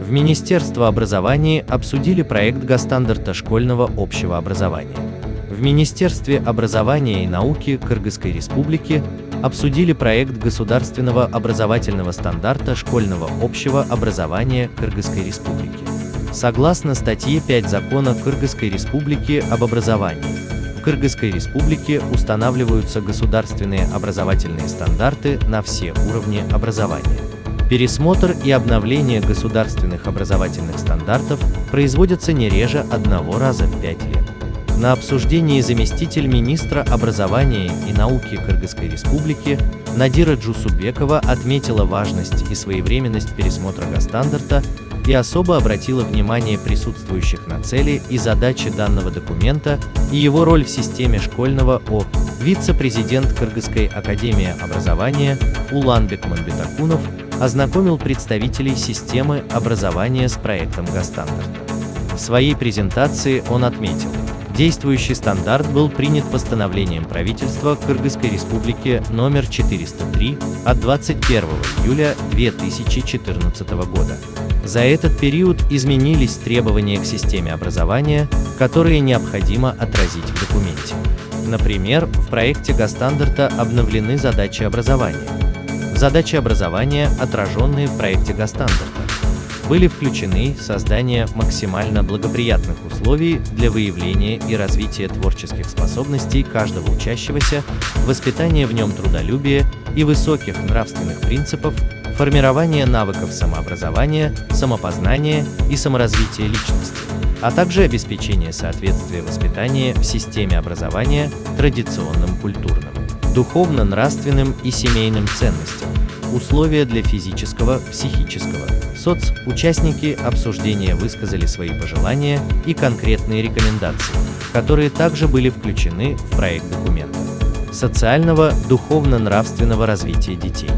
В Министерство образования обсудили проект госстандарта школьного общего образования. В Министерстве образования и науки Кыргызской Республики обсудили проект государственного образовательного стандарта школьного общего образования Кыргызской Республики. Согласно статье 5 Закона Кыргызской Республики об образовании, в Кыргызской Республике устанавливаются государственные образовательные стандарты на все уровни образования. Пересмотр и обновление государственных образовательных стандартов производятся не реже одного раза в 5 лет. На обсуждении заместитель министра образования и науки Кыргызской Республики Надира Джусубекова отметила важность и своевременность пересмотра госстандарта и особо обратила внимание присутствующих на цели и задачи данного документа и его роль в системе школьного ОБ. Вице-президент Кыргызской академии образования Уланбек Мамбетакунов ознакомил представителей системы образования с проектом госстандарта. В своей презентации он отметил, действующий стандарт был принят постановлением правительства Кыргызской Республики номер 403 от 21 июля 2014 года. За этот период изменились требования к системе образования, которые необходимо отразить в документе. Например, в проекте госстандарта обновлены задачи образования. В задачи образования, отраженные в проекте госстандарта, были включены создание максимально благоприятных условий для выявления и развития творческих способностей каждого учащегося, воспитание в нем трудолюбия и высоких нравственных принципов, формирование навыков самообразования, самопознания и саморазвития личности, а также обеспечение соответствия воспитания в системе образования традиционным культурным, духовно-нравственным и семейным ценностям, условия для физического, психического, участники обсуждения высказали свои пожелания и конкретные рекомендации, которые также были включены в проект документа. Социального, духовно-нравственного развития детей.